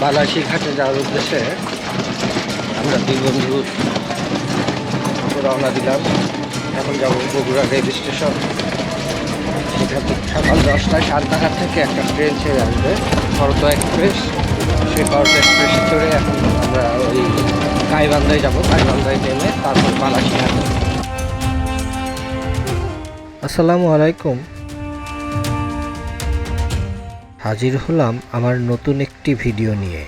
বালাসী ঘাটে যাওয়ার উদ্দেশ্যে আমরা দুই বন্ধু রওনা দিলাম। এখন যাব বগুড়া রেল স্টেশন। সেখান থেকে সকাল 10টায় সান্তাহার থেকে একটা ট্রেন ছেড়ে আসবে, করতো এক্সপ্রেস। সেই করতো এক্সপ্রেসে চড়ে এখন আমরা ওই গাইবান্ধায় যাব। গাইবান্ধায় নেমে তারপর বালাসী ঘাটে। আসসালামু আলাইকুম। হাজির হলাম আমার নতুন একটি ভিডিও নিয়ে।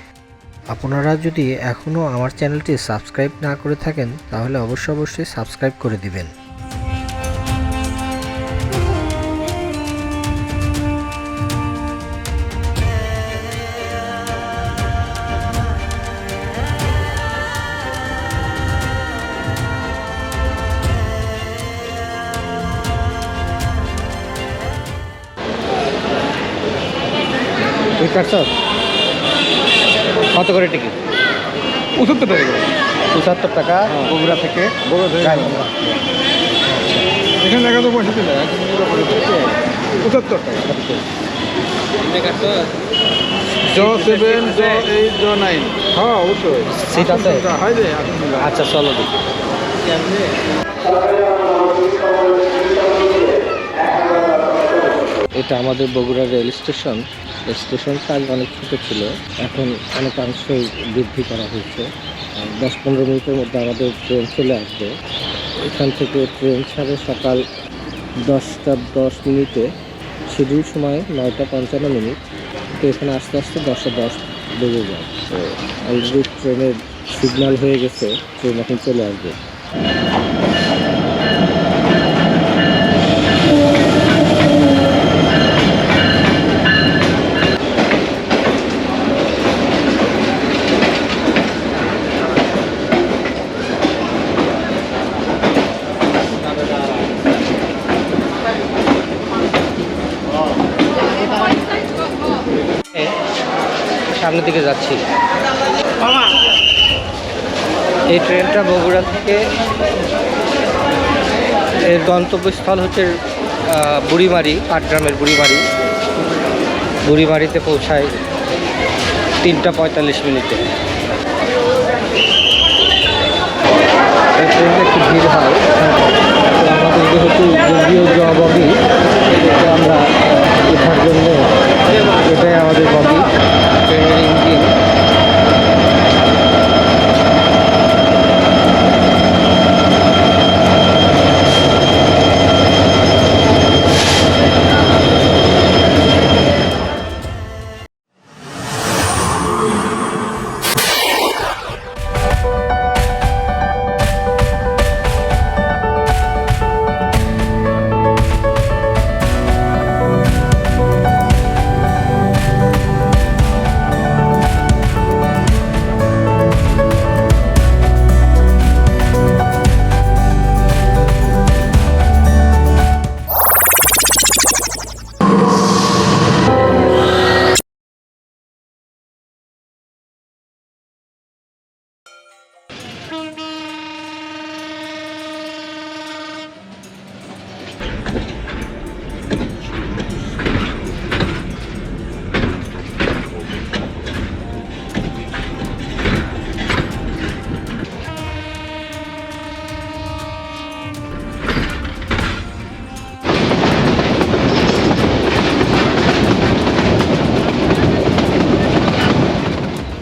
আপনারা যদি এখনও আমার চ্যানেলটি সাবস্ক্রাইব না করে থাকেন তাহলে অবশ্যই সাবস্ক্রাইব করে দিবেন। কত করে টিকিট? 75 টাকা। 75 টাকা বগুড়া থেকে গাইবান্ধা। এখানে দেখা তো 65 টাকা, 75 টাকা। হ্যাঁ অবশ্যই সিট আছে। আচ্ছা চলো দেখি। এটা আমাদের বগুড়া রেল স্টেশন। স্টেশনটা আগে অনেক ছোটো ছিল, এখন অনেকাংশই বৃদ্ধি করা হয়েছে। 10-15 মিনিটের মধ্যে আমাদের ট্রেন চলে আসবে। এখান থেকে ট্রেন ছাড়ে সকাল 10টা 10 মিনিটে, শিডিউল সময় 9টা 55 মিনিট। তো এখানে আস্তে আস্তে 10টা 10 বেজে যায়। তো অলরেডি ট্রেনের সিগন্যাল হয়ে গেছে, ট্রেন এখন চলে আসবে। সামনের দিকে যাচ্ছি। এই ট্রেনটা বগুড়া থেকে, এর গন্তব্যস্থল হচ্ছে বুড়িমারি, পাটগ্রামের বুড়িমারি। বুড়িমারিতে পৌঁছায় 3টা 45 মিনিটে। এই ট্রেনে একটু ভিড় হয়। তো আমাদের যেহেতু যদিও বগি, আমরা ওঠার জন্য এটাই আমাদের বগি, ট্রেনের ইঞ্জিন।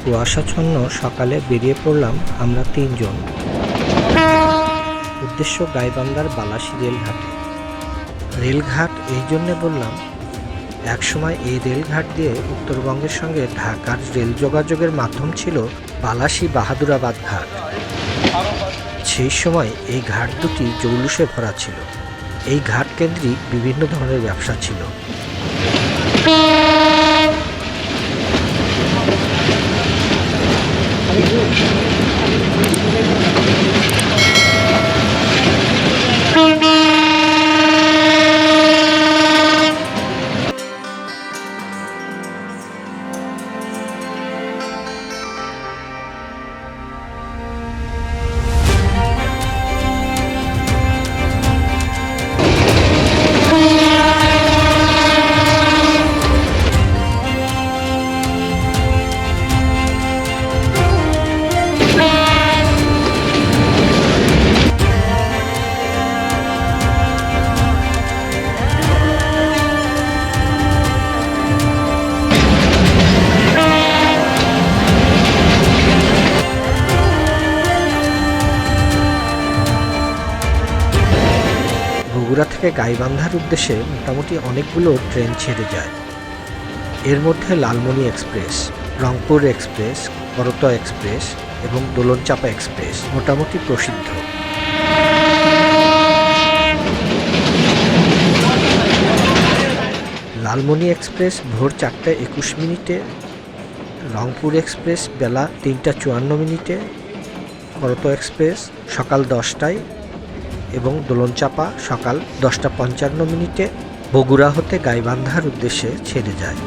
কুয়াশাচ্ছন্ন সকালে বেরিয়ে পড়লাম আমরা 3 জন। উদ্দেশ্য গাইবান্ধার বালাসী রেলঘাটে। রেলঘাট এই জন্যে বললাম, একসময় এই রেলঘাট দিয়ে উত্তরবঙ্গের সঙ্গে ঢাকার রেল যোগাযোগের মাধ্যম ছিল বালাসী বাহাদুরাবাদ ঘাট। সেই সময় এই ঘাট দুটি জৌলুসে ভরা ছিল। এই ঘাট কেন্দ্রিক বিভিন্ন ধরনের ব্যবসা ছিল। বগুড়া থেকে গাইবান্ধার উদ্দেশ্যে মোটামুটি অনেকগুলো ট্রেন ছেড়ে যায়। এর মধ্যে Lalmoni express, Rangpur express, Karatoya express এবং দোলনচাপা এক্সপ্রেস মোটামুটি প্রসিদ্ধ। লালমনি এক্সপ্রেস ভোর 4:21, রংপুর এক্সপ্রেস বেলা 3:54, করতোয়া এক্সপ্রেস সকাল 10টায় এবং দোলনচাপা সকাল 10:55 বগুড়া হতে গাইবান্ধার উদ্দেশ্যে ছেড়ে যায়।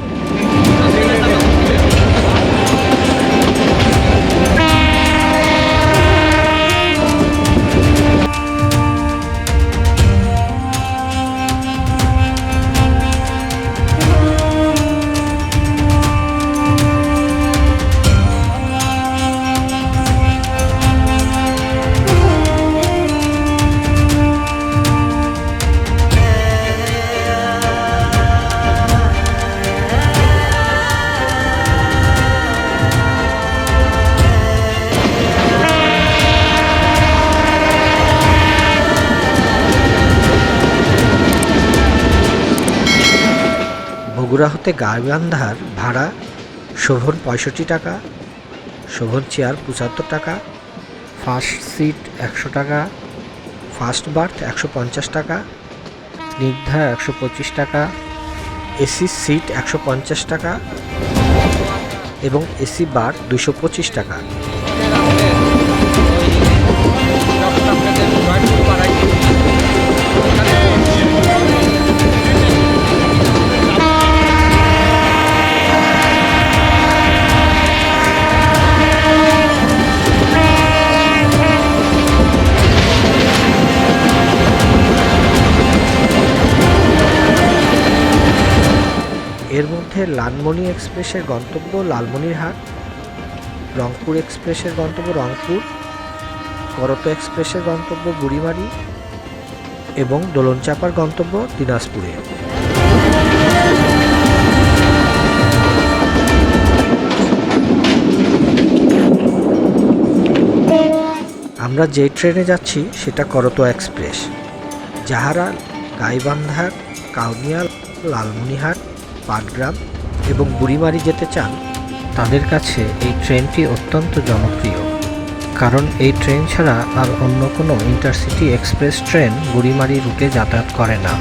বগুড়া হতে গাইবান্ধার ভাড়া শোভন 65 টাকা, শোভন চেয়ার 75 টাকা, ফার্স্ট সিট 100 টাকা, ফার্স্ট বার্থ 150 টাকা, স্নিগ্ধা 125 টাকা, এসি সিট 150 টাকা এবং এসি বার 225 টাকা। এর মধ্যে লালমনি এক্সপ্রেসের গন্তব্য লালমনিরহাট, রংপুর এক্সপ্রেসের গন্তব্য রংপুর, করতোয়া এক্সপ্রেসের গন্তব্য বুড়িমারি এবং দোলনচাপার গন্তব্য দিনাজপুরে। আমরা যে ট্রেনে যাচ্ছি সেটা করতোয়া এক্সপ্রেস। যাহারা গাইবান্ধার, কাউনিয়া, লালমনিরহাট, পাটগ্রাম এবং বুড়িমারি যেতে চান তাদের কাছে এই ট্রেনটি অত্যন্ত জনপ্রিয়, কারণ এই ট্রেন ছাড়া আর অন্য কোনো ইন্টারসিটি এক্সপ্রেস ট্রেন বুড়িমারি রুটে যাতায়াত করে না।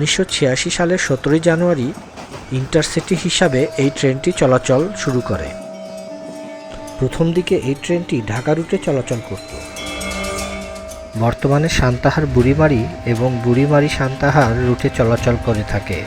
1986 সালের 17 জানুয়ারি ইন্টারসিটি হিসাবে এই ট্রেনটি চলাচল শুরু করে। প্রথম দিকে এই ট্রেনটি ঢাকা রুটে চলাচল করত। বর্তমানে সান্তাহার বুড়িমারি এবং বুড়িমারি সান্তাহার রুটে চলাচল করে থাকে।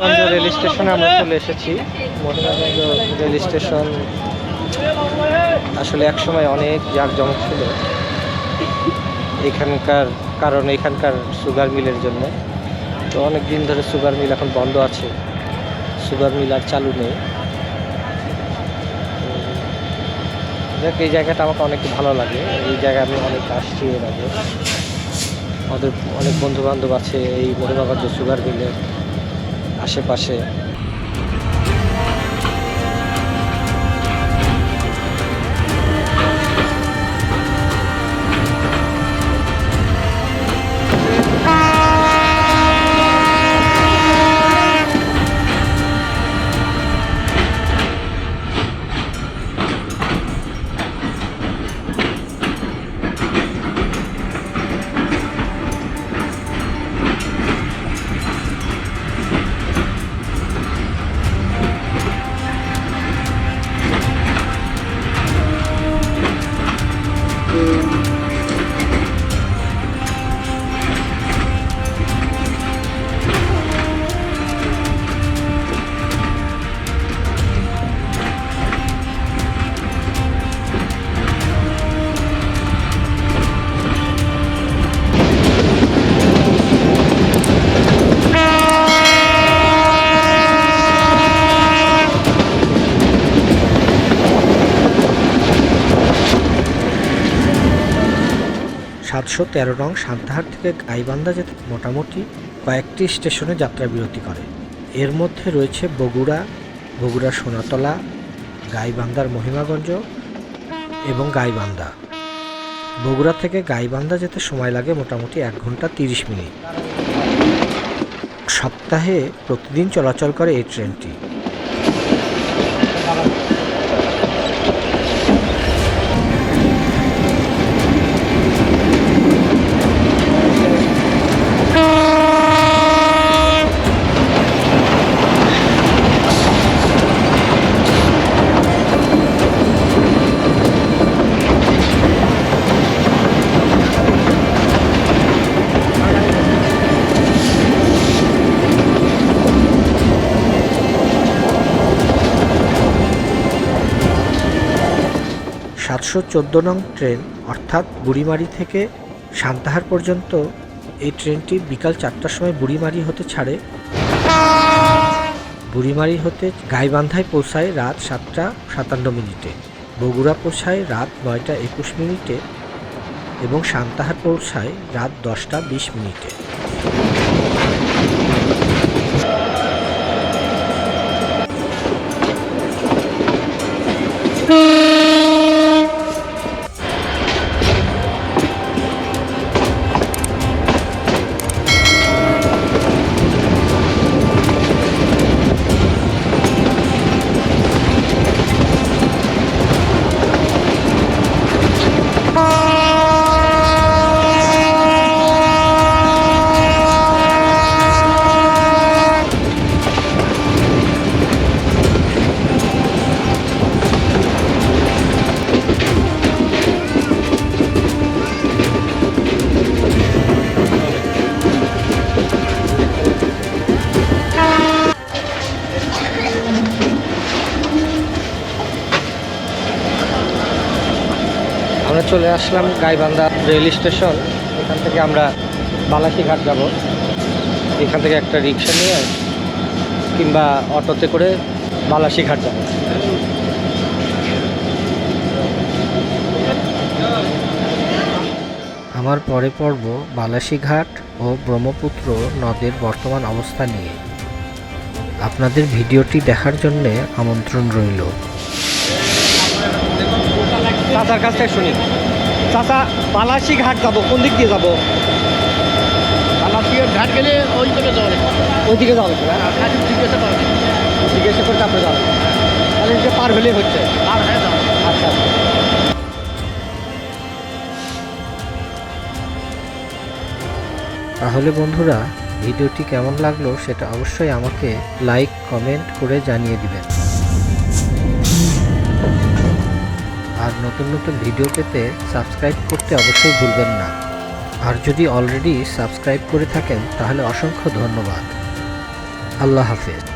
রেল স্টেশনে আমরা চলে এসেছি। মহিলাগঞ্জ রেল স্টেশন আসলে একসময় অনেক জাঁকজমক ছিল এখানকার, কারণ এখানকার সুগার মিলের জন্য। তো অনেক দিন ধরে সুগার মিল এখন বন্ধ আছে, সুগার মিল আর চালু নেই। দেখ, এই জায়গাটা আমাকে অনেক ভালো লাগে। এই জায়গায় আমি অনেক আসছি এর আগে। আমাদের অনেক বন্ধু বান্ধব আছে এই মহিমাগঞ্জ সুগার মিলের আশেপাশে। 713 নং সান্তাহার থেকে গাইবান্ধা যেতে মোটামুটি কয়েকটি স্টেশনে যাত্রা বিরতি করে। এর মধ্যে রয়েছে বগুড়ার সোনাতলা, গাইবান্ধার মহিমাগঞ্জ এবং গাইবান্ধা। বগুড়া থেকে গাইবান্ধা যেতে সময় লাগে মোটামুটি 1 ঘন্টা 30 মিনিট। সপ্তাহে প্রতিদিন চলাচল করে এই ট্রেনটি। সাতশো 14 নং ট্রেন অর্থাৎ বুড়িমারি থেকে সান্তাহার পর্যন্ত এই ট্রেনটি বিকাল 4টার সময় বুড়িমারি হতে ছাড়ে। বুড়িমারি হতে গাইবান্ধায় পৌঁছায় রাত 7টা 57 মিনিটে, বগুড়া পৌঁছায় রাত 9টা 21 মিনিটে এবং সান্তাহার পৌঁছায় রাত 10টা 20 মিনিটে। আমরা চলে আসলাম গাইবান্ধা রেল স্টেশন। এখান থেকে আমরা বালাসীঘাট যাব। এখান থেকে একটা রিক্সা নিয়ে কিংবা অটোতে করে বালাসীঘাট যাব। আমার পরে পর্ব বালাসীঘাট ও ব্রহ্মপুত্র নদের বর্তমান অবস্থা নিয়ে। আপনাদের ভিডিওটি দেখার জন্যে আমন্ত্রণ রইল। চাচার কাছ থেকে শুনি। চাচা, বালাসীঘাট যাব, কোন দিক দিয়ে যাব? বালাসীঘাট ঘাট গেলে ওই দিকে যাওয়া লাগবে। ওই দিকে যাওয়া লাগবে। জিজ্ঞাসা করবে, জিজ্ঞাসা করে তারপরে যাওয়া লাগবে। তাহলে যে পার হলেই হচ্ছে। আর হ্যাঁ যাও। আচ্ছা, তাহলে বন্ধুরা, ভিডিওটি কেমন লাগলো সেটা অবশ্যই আমাকে লাইক কমেন্ট করে জানিয়ে দিবেন। আর নতুন নতুন ভিডিও পেতে সাবস্ক্রাইব করতে অবশ্যই ভুলবেন না। আর যদি অলরেডি সাবস্ক্রাইব করে থাকেন তাহলে অসংখ্য ধন্যবাদ। আল্লাহ হাফেজ।